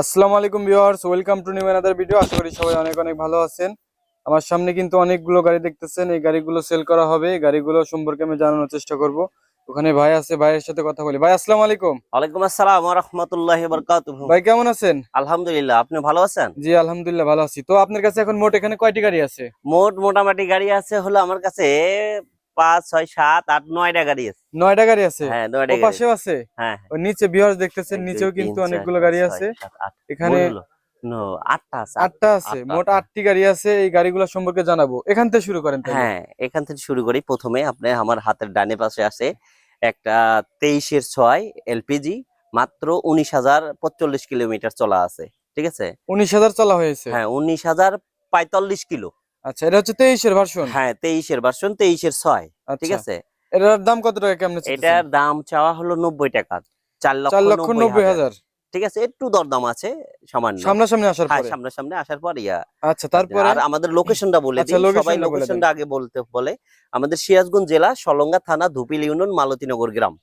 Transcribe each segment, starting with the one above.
আসসালামু আলাইকুম viewers, welcome to new another video. আশা করি সবাই অনেক অনেক ভালো আছেন। আমার সামনে কিন্তু অনেকগুলো গাড়ি দেখতেছেন, এই গাড়িগুলো সেল করা হবে। এই গাড়িগুলো সম্পর্কে আমি জানানোর চেষ্টা করব। ওখানে ভাই আছে, ভাইয়ের সাথে কথা বলি। ভাই আসসালামু আলাইকুম। ওয়ালাইকুম আসসালাম ওয়া রাহমাতুল্লাহি ওয়া বারাকাতুহু। ভাই কেমন আছেন? আলহামদুলিল্লাহ, আপনি ভালো আছেন? জি আলহামদুলিল্লাহ ভালো আছি। তো আপনার কাছে এখন মোট এখানে কয়টি গাড়ি আছে? মোটামুটি গাড়ি আছে হলো আমার কাছে ৫ ৬ ৭ ৮ ৯টা গাড়ি আছে। 9টা গাড়ি আছে। হ্যাঁ, ও ৯টা গাড়ি পাশেও আছে। আছে। হ্যাঁ, ওই নিচে ভিউয়ার্স দেখতেছেন, ১ ২ নিচেও ৩ কিন্তু ৪ অনেকগুলো ৫ গাড়ি ৬ আছে। ৭ ৮ এখানে ভুল হলো। নো ৮টা আছে। 8টা আছে, মোট 8টি গাড়ি আছে। এই গাড়িগুলো সম্পর্কে জানাবো। এখান থেকে শুরু করেন তাহলে। হ্যাঁ, এখান থেকে শুরু করি। প্রথমে আপনি আমার হাতের ডানে পাশে আছে একটা ২৩ এর ৬ এলপিজি, মাত্র ১৯,০৪৫ কিলোমিটার চলা আছে। ঠিক আছে? 19,000 চলা হয়েছে। হ্যাঁ, ১৯,০৪৫ কিলো। আচ্ছা, এটা হচ্ছে 23-এর ভার্সন। হ্যাঁ, ২৩ এর ভার্সন, ২৩ এর ৬। ঠিক আচ্ছা, আছে? এটার দাম কত টাকা কেমনে চাইতেছেন? এটার দাম চাওয়া হলো ৯০ টাকা, 4,90,000। ৪,৯০,০০০। ঠিক আছে, একটু দরদাম আছে সামান্য। সামনাসামনি আসার হ্যাঁ, পরে। সামনাসামনি আসার পর আচ্ছা, তারপরে? আর আমাদের লোকেশনটা বলে আচ্ছা, দিই, সবাই লোকেশনটা বলে দেন। লোকেশনটা আগে বলে। আমাদের সিরাজগঞ্জ জেলা সলঙ্গা থানা ধুপিল ইউনিয়ন মালতীনগর গ্রাম।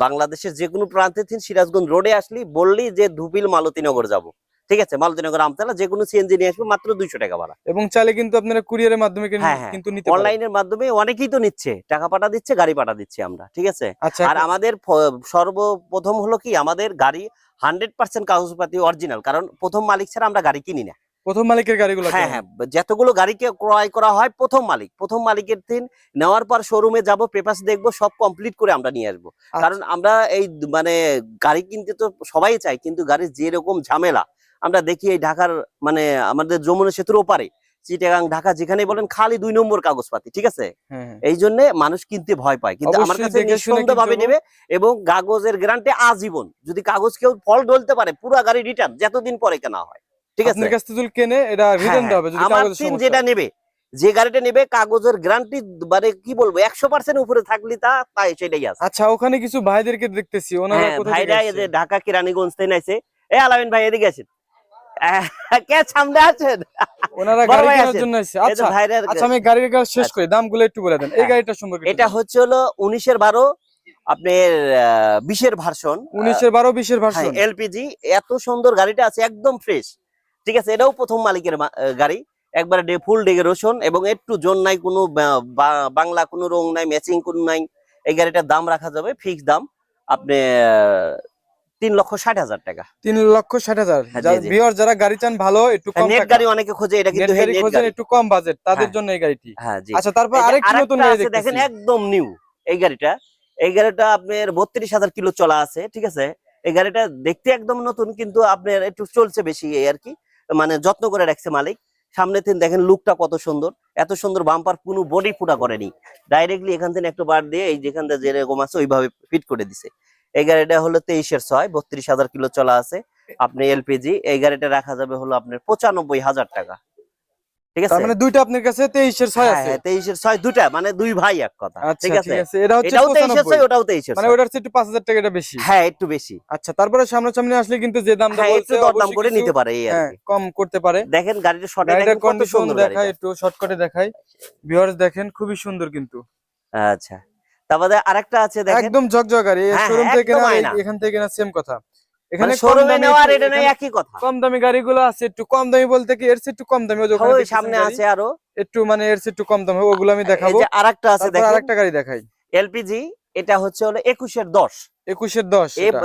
বাংলাদেশের যে কোনো প্রান্তে থেকে সিরাজগঞ্জ রোডে আসলি বললি যে ধুপিল মালতীনগর যাব। ঠিক আছে, মালতীনগর আমতলা যে কোনো সিএনজি নিয়ে আসবে, মাত্র ২০০ টাকা ভাড়া। এবং চাইলে কিন্তু আপনারা কুরিয়ারের মাধ্যমে হ্যাঁ, হ্যাঁ, কিন্তু নিতে পারেন। অনলাইনের মাধ্যমে অনেকেই তো নিচ্ছে, টাকা পাঠা দিচ্ছে, গাড়ি পাঠা দিচ্ছি আমরা। ঠিক আছে? আচ্ছা, আর আমাদের সর্বপ্রথম হলো কি, আমাদের গাড়ি 100% কাগজপাতি অরিজিনাল, কারণ প্রথম মালিক ছাড়া আমরা গাড়ি কিনি না। প্রথম মালিকের গাড়িগুলো হ্যাঁ, কেমন? হ্যাঁ, যতগুলো গাড়িকে ক্রয় করা হয় প্রথম মালিকের দিন নেওয়ার পর শোরুমে যাব, পেপারস দেখবো, সব কমপ্লিট করে আমরা নিয়ে আসবো। কারণ আচ্ছা, আমরা এই মানে গাড়ি কিনতে তো সবাই চাই, কিন্তু গাড়ির যেরকম ঝামেলা আমরা দেখি এই ঢাকার মানে আমাদের যমুনা সেতুর ওপারে চিটাগাং ঢাকা যেখানে বলেন, খালি ২ নম্বর কাগজপাতি। ঠিক আছে? হ্যাঁ, হ্যাঁ। এই জন্য মানুষ কিনতে ভয় পায়, কিন্তু আমার অবশ্যই কাছে দেখে শুনে নিঃসন্দেহ কিনতে ভাবে হবে। নেবে। এবং কাগজের গ্যারান্টি আজীবন। যদি কাগজ কেউ ফল্ট ধরতে পারে, পুরো গাড়ি রিটার্ন, যতদিন পরে কেনা হয়। ঠিক আছে? আপনার কাছ থেকে যদি কেনে এটা হ্যাঁ, রিটার্ন হ্যাঁ, দেওয়া হবে যদি আমার কাগজের টিম সমস্যা যেটা হয়। নেবে, যে গাড়িটা নেবে, কাগজের গ্যারান্টি মানে কি বলবো, ১০০% উপরে থাকলে তাই সেটাই আছে। আচ্ছা, ওখানে কিছু ভাইদেরকে দেখতেছি, ওনারা হ্যাঁ, কোথা থেকে ভাইরা এই আসছে? যে ঢাকা কেরানীগঞ্জ থেকে নাইছে। আলামিন ভাই এদিকে আসেন। কে সামনে আছেন? ওনারা বড় গাড়ি ভাই কেনার আছেন। জন্য আসছে। এই যে আচ্ছা, ভাইরার আচ্ছা, আমি গাড়ির কাজ শেষ আচ্ছা, করি, দামগুলো একটু বলে দেন। এই হ্যাঁ, গাড়িটা সম্পর্কে একটু এটা জানান। হচ্ছে হলো ১৯-এর ১২ আপনার ২০-এর ভার্সন। 19-এর 12, 20-এর হ্যাঁ, ভার্সন। এলপিজি। এত সুন্দর গাড়িটা আছে, একদম ফ্রেশ। ঠিক আছে? এটাও প্রথম মালিকের গাড়ি। একবারে ফুল ডেকোরেশন, এবং একটু জোন নাই, কোনো বাংলা কোনো রং নাই, ম্যাচিং কোনো নাই। এই গাড়িটার দাম রাখা যাবে ফিক্স দাম আপনি ৩,৬০,০০০ টাকা। 3,60,000। হ্যাঁ, জি, জি। যারা গাড়ি চান ভালো, একটু হ্যাঁ, কম নেট টাকা, গাড়ি অনেকে খোঁজে, এটা নেট কিন্তু গাড়ি নেট খোঁজেন, গাড়ি। একটু কম বাজেট, তাদের হ্যাঁ, জন্য এই গাড়িটি। হ্যাঁ, জি। আচ্ছা, তারপর এই যে আরেকটি নতুন আরেকটা গাড়ি আছে দেখেন, দেখতেছি। একদম নিউ এই গাড়িটা। এই গাড়িটা আপনার ৩২,০০০ কিলো চলা আছে। ঠিক আছে? এই গাড়িটা দেখতে একদম নতুন, কিন্তু আপনার একটু চলছে বেশি, এই আর কি। মানে যত্ন করে রাখছে মালিক। সামনে থেকে দেখেন লুকটা কত সুন্দর, এত সুন্দর বাম্পার, কোনো বডি ফুটা করেনি। ডাইরেক্টলি এখান থেকে একটু বার দিয়ে এই যেখান থেকে যেরকম আছে ওইভাবে ফিট করে দিছে। এই গাড়িটা হলো ২৩-এর ৬, ৩২,০০০ কিলো চলা আছে। আপনি এলপিজি, এই গাড়িটা রাখা যাবে হলো আপনার ৯৫,০০০ টাকা। ঠিক তার আছে? মানে দুইটা আপনার কাছে 23-এর 6 হ্যাঁ, আছে। হ্যাঁ, ২৩-এর ৬ দুটা, মানে দুই ভাই এক কথা। আচ্ছা, ঠিক ঠিক আছে? আছে। এটা হচ্ছে এটাও ২৩-এর ৬, 95, ওটাও ২৩-এর মানে ৬। ওটার চেয়ে একটু 5,000 টাকা এটা বেশি। হ্যাঁ, একটু বেশি। আচ্ছা, তারপরে সামনাসামনি আসলে কিন্তু যে দামটা হ্যাঁ, বলছে একটু দরদাম অবশ্যই করে কিছু, নিতে পারে, এই আর হ্যাঁ, কি। কম করতে পারে। দেখেন গাড়িটা শর্টে, গাড়িটার দেখেন কত কন্ডিশন সুন্দর দেখাই, গাড়িটা। একটু শর্টকাটে দেখাই। ভিউয়ার্স দেখেন, খুবই সুন্দর কিন্তু। আচ্ছা, তারপরে আরেকটা আছে দেখেন। একদম ঝকঝক গাড়ি। এই হ্যাঁ, হ্যাঁ, শোরুম থেকে একদম কেনা আর আয়না। এখান থেকে কেনা সেম কথা। মানে এখানে কম শোরুমে দামি নেওয়া আর একটু, এটা নেই, এখানে একই কথা। কম দামি গাড়িগুলো আছে, একটু কম দামি বলতে কি এর চেয়ে একটু কম দামি, ওই যে ওখানে ওই দেখতেছেন সামনে গাড়ি, আছে আরো। একটু মানে এর চেয়ে একটু কম দামি হবে, ওগুলো আমি এই দেখাবো। যে আরেকটা আছে তারপর দেখেন, আরেকটা গাড়ি দেখাই। এলপিজি। এটা হচ্ছে হলো ২১-এর ১০। 21-এর 10 এটা।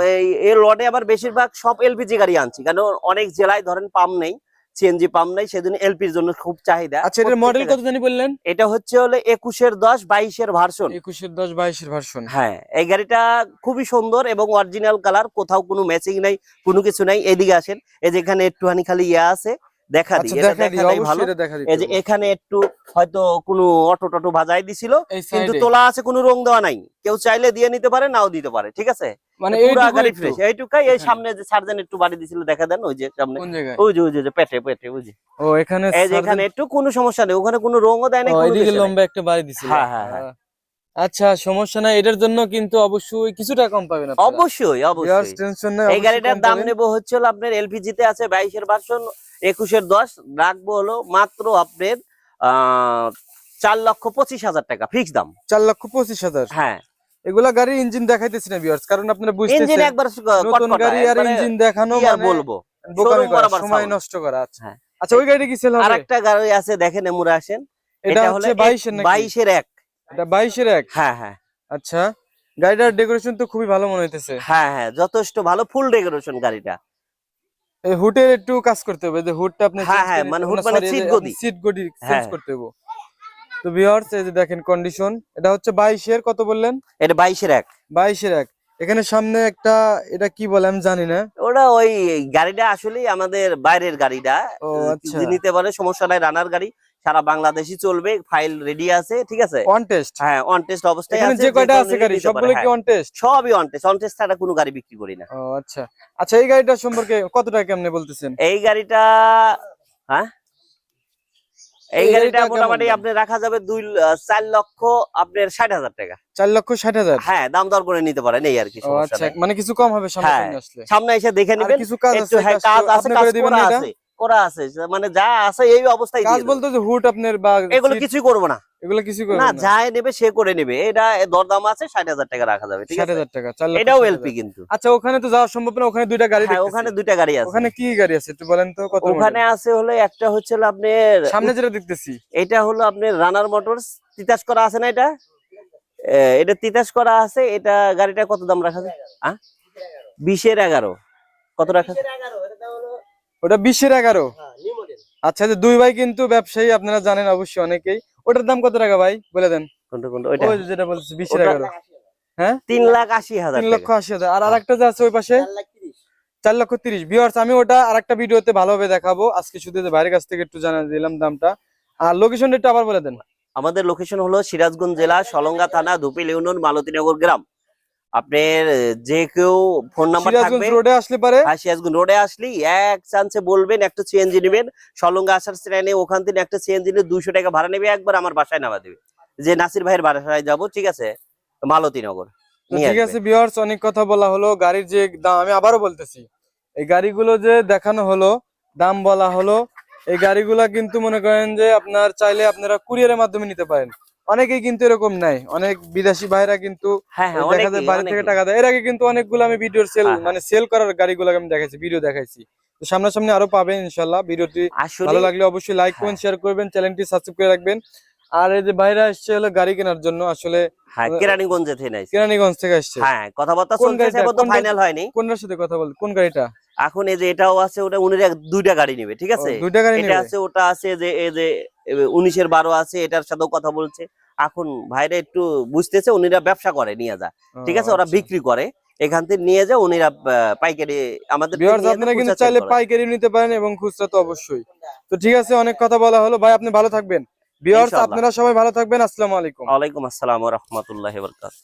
এই লটে আবার বেশিরভাগ সব এলপিজি গাড়ি আনছি, কারণ অনেক জেলায় ধরেন পাম্প নেই, সিএনজি পাম্প নেই, সেজন্য এলপির জন্য খুব চাহিদা আচ্ছা, এটার মডেল প্রত্যেকটা কত গাড়ি। জানি বললেন? এটা হচ্ছে হলো ২১-এর ১০, ২২-এর ভার্সন। 21-এর 10, 22-এর ভার্সন। হ্যাঁ, এই গাড়িটা খুবই সুন্দর এবং অরিজিনাল কালার, কোথাও কোনো ম্যাচিং নাই, কোনো কিছু নাই। এদিকে আসেন, এই যে এখানে একটুখানি খালি আছে, দেখা দিই, আচ্ছা, এটা দেখা দিই, দেখাটাই অবশ্যই ভালো। এটা দেখা দিতে এই যে হবে। এখানে একটু হয়তো কোনো অটো টটো ভাজাই দিছিল, এই কিন্তু সাইডে তোলা আছে, কোনো রং দেওয়া নাই। কেউ চাইলে দিয়ে নিতে পারে, নাও দিতে পারে। ঠিক আছে? মানে পুরা এইটুকু গাড়ি একটু ফ্রেশ, এইটুকাই। এই এখানে সামনে যে সার্জেন একটু বাড়ি দিছিল, দেখা দেন, ওই যে সামনে, কোন জায়গায়? ওই যে পেটে পেটে, ওই যে ও, এখানে এই যে এখানে সার্জেন্ট। একটু কোনো সমস্যা নেই, ওখানে কোনো রঙও দেয় ও, নাই, কোনো এদিকে কিছু নাই। লম্বা একটা বাড়ি দিছিল। হ্যাঁ, হ্যাঁ, হ্যাঁ, আচ্ছা, সমস্যা নাই, এটার জন্য কিন্তু অবশ্যই কিছুটা কম পাবেন আপনারা। অবশ্যই ভিউয়ার্স অবশ্যই। টেনশন নাই, এই অবশ্যই গাড়িটার কম দাম পাবেন। নেবো হচ্ছে হলো আপনার, এলপিজি তে আছে ২২-এর ভার্সন, ২১-এর ১০ রাখবো হলো মাত্র আপনার ৪,২৫,০০০ টাকা ফিক্স দাম। 4,25,000। হ্যাঁ, এগুলা গাড়ির ইঞ্জিন দেখাইতেছি না ভিউয়ার্স, কারণ আপনারা ইঞ্জিন বুঝতেছেন একবার নতুন কটকটা, গাড়ি আর একবারে ইঞ্জিন দেখানো কি আর মানে বলবো। বোকামি Showroom করা, বরাবর সময় sound। নষ্ট করা। আচ্ছা হ্যাঁ। আচ্ছা, ওই গাড়িটা কি সেল হবে? আরেকটা গাড়ি আছে, দেখেন এমুরে আসেন। এটা এটা হচ্ছে হলো 22 এর নাকি? 22 এর এক। এটা 22 এর এক। হ্যাঁ হ্যাঁ আচ্ছা, গাড়িটার ডেকোরেশন তো খুবই ভালো মনে হইতেছে। হ্যাঁ হ্যাঁ, যথেষ্ট ভালো, ফুল ডেকোরেশন গাড়িটা। এই হুটের একটু কাজ করতে হবে, যে হুডটা আপনি হ্যাঁ চেঞ্জ হ্যাঁ, করে মানে নিতে হুড হবে, মানে সরি, সিট আপনি গদি। সিট গদি চেঞ্জ হ্যাঁ, করতে হবে। তো ভিউয়ার্স, এই যে দেখেন কন্ডিশন, এটা হচ্ছে 22 এর, কত বললেন? এটা 22 এর এক। 22 এর এক। এখানে সামনে একটা, এটা কি বলে আমি জানি না। ওটা ওই গাড়িটা আসলে আমাদের বাইরের গাড়িটা। ও আচ্ছা, যদি নিতে পারে সমস্যা নাই, রানার গাড়ি, সারা বাংলাদেশই চলবে, ফাইল রেডি আছে, ঠিক আছে। On test. হ্যাঁ, অন টেস্ট অবস্থায় এখানে আছে, যে যে কয়টা কেউ আছে নিলে গাড়ি নিতে পারে। সবগুলো কি হ্যাঁ, অন টেস্ট? সবই অন টেস্ট। অন টেস্ট ছাড়া কোনো গাড়ি বিক্রি করি না। ও আচ্ছা। আচ্ছা, এই গাড়িটা সম্পর্কে কত টাকা কেমনে বলতেছেন? এই গাড়িটা, হ্যাঁ, এই এই গাড়িটা গাড়িটা কেমন মোটামুটি দাম? আপনি রাখা যাবে 4 লক্ষ আপনার 60,000 টাকা। 4,60,000। হ্যাঁ, দাম দর করে নিতে পারেন, এই আর কি, ও সমস্যা আচ্ছা, নাই। মানে কিছু কম হবে সামনে হ্যাঁ, আসলে। সামনে এসে দেখে আর নেবেন। কিছু কাজ একটু, আছে, হ্যাঁ, কাজ আছে, আপনি কাজ করে দিবেন করা না এটা? আছে, করা আছে, মানে যা আছে এই অবস্থায় কাজ দিয়ে দেবো। বলতে যে হুড আপনার বা এগুলো সিট, কিছুই করবো না। এগুলো কিছু না, করবেন না? যাই নেবে সে করে নেবে। এটা দরদাম আছে, 60,000 টাকা রাখা যাবে, ঠিক আছে। 60,000 টাকা, 4,60,000। এটাও এলপি কিন্তু। আচ্ছা, ওখানে তো যাওয়া সম্ভব না, ওখানে দুইটা গাড়ি হ্যাঁ, দেখতেছি। ওখানে দুইটা গাড়ি আছে। ওখানে কি গাড়ি আছে একটু বলেন তো, কত মডেল? ওখানে আছে হলো, একটা হচ্ছে হলো আপনার সামনে যেটা দেখতেছি? এটা হলো আপনার রানার মোটরস, তিতাস করা আছে না এটা? এটা তিতাস করা আছে। এটা গাড়িটা কত দাম রাখা যায়? 20 এর 11। কত রাখা? ওটা 20 এর 11। আচ্ছা, যে দুই ভাই কিন্তু ব্যবসায়ী, আপনারা জানেন অবশ্যই অনেকেই। ওটার দাম কত টাকা ভাই বলে দেন? কোনটা কোনটা? ওইটা ওই যে যেটা বলতেছি 20 এর ওটা 11। হ্যাঁ, 3,80,000 টাকা। 3,80,000। আর আরেকটা যে আছে ওই পাশে 4,30,000। ভিউয়ার্স, আমি ওটা আরেকটা ভিডিওতে ভালোভাবে দেখাবো, আজকে শুধু যে ভাইয়ের কাছ থেকে একটু জানা দিলাম দামটা। আর লোকেশনটা একটু আবার বলে দেন। আমাদের লোকেশন হলো সিরাজগঞ্জ জেলা, সলঙ্গা থানা, ধুপিল ইউনিয়ন, মালতীনগর গ্রাম। আপনার যে কেউ ফোন নাম্বার সিরাজগঞ্জ থাকবে, রোডে আসলে পারে। আর সিরাজগঞ্জ রোডে আসলি এক চান্সে বলবেন একটা সিএনজি নেবেন। সলঙ্গা আসার ট্রেনে ওখান থেকে একটা সিএনজি নিয়ে 200 টাকা ভাড়া নেবে, একবার আমার বাসায় নামা দেবে, যে নাসির ভাইয়ের বাসায় যাব, ঠিক আছে, মালতীনগর তো নিয়ে ঠিক আসবে। আছে ভিউয়ার্স, অনেক কথা বলা হলো, গাড়ির যে দাম আমি আবারও বলতেছি, এই গাড়িগুলো যে দেখানো হলো, দাম বলা হলো, এই গাড়িগুলা কিন্তু মনে করেন যে আপনার চাইলে আপনারা কুরিয়ারের মাধ্যমে নিতে পারেন। অনেকেই কিন্তু এরকম নাই, অনেক বিদেশি ভাইরা কিন্তু হ্যাঁ হ্যাঁ, দেখা যায় অনেকেই বাড়ি থেকে অনেকেই। টাকা দেয়। এর আগে কিন্তু অনেকগুলো আমি ভিডিওর সেল, হ্যাঁ হ্যাঁ, মানে সেল করার গাড়িগুলো আমি দেখাইছি, ভিডিও দেখাইছি। তো সামনাসামনি আরো পাবেন ইনশাল্লাহ। ভিডিওটি আসলে ভালো লাগলে অবশ্যই লাইক হ্যাঁ কমেন্ট শেয়ার করবেন, চ্যানেলটি সাবস্ক্রাইব করে রাখবেন। আর এই যে ভাইরা আসছে হলো গাড়ি কেনার জন্য, আসলে হ্যাঁ, কেরানীগঞ্জে থেকে নাইছে। কেরানীগঞ্জ থেকে আসছে। হ্যাঁ, কথাবার্তা কোন চলছে, গাড়িটা, সেটা তো ফাইনাল হয়নি। কোনটার সাথে কথা বল, কোন গাড়িটা? এখন এই যে এটাও আছে, ওটা উনি দুইটা গাড়ি নেবে, ঠিক ও, আছে। দুইটা গাড়ি এটা নেবে। আছে, ওটা আছে, যে এই যে 19 এর 12 আছে, এটার সাথেও কথা বলছে। এখন ভাইরা একটু বুঝতেছে, উনিরা ব্যবসা করে নিয়ে যা, ও, ঠিক আছে, ওরা আচ্ছা। বিক্রি করে, এখান থেকে নিয়ে যা, উনিরা পাইকারি আমাদের থেকে ভিউয়ার্স, নিয়ে আপনারা যায়, কিন্তু খুচরা সেল চাইলে করে। পাইকারি নিতে পারেন এবং খুচরা তো অবশ্যই। তো ঠিক আছে, অনেক কথা বলা হলো ভাই, আপনি ভালো থাকবেন। ভিউয়ার্স, ইনশাআল্লাহ। আপনারা সবাই ভালো থাকবেন। আসসালামু আলাইকুম। ওয়ালাইকুম আসসালাম ওয়া রাহমাতুল্লাহি ওয়া বারাকাতুহু।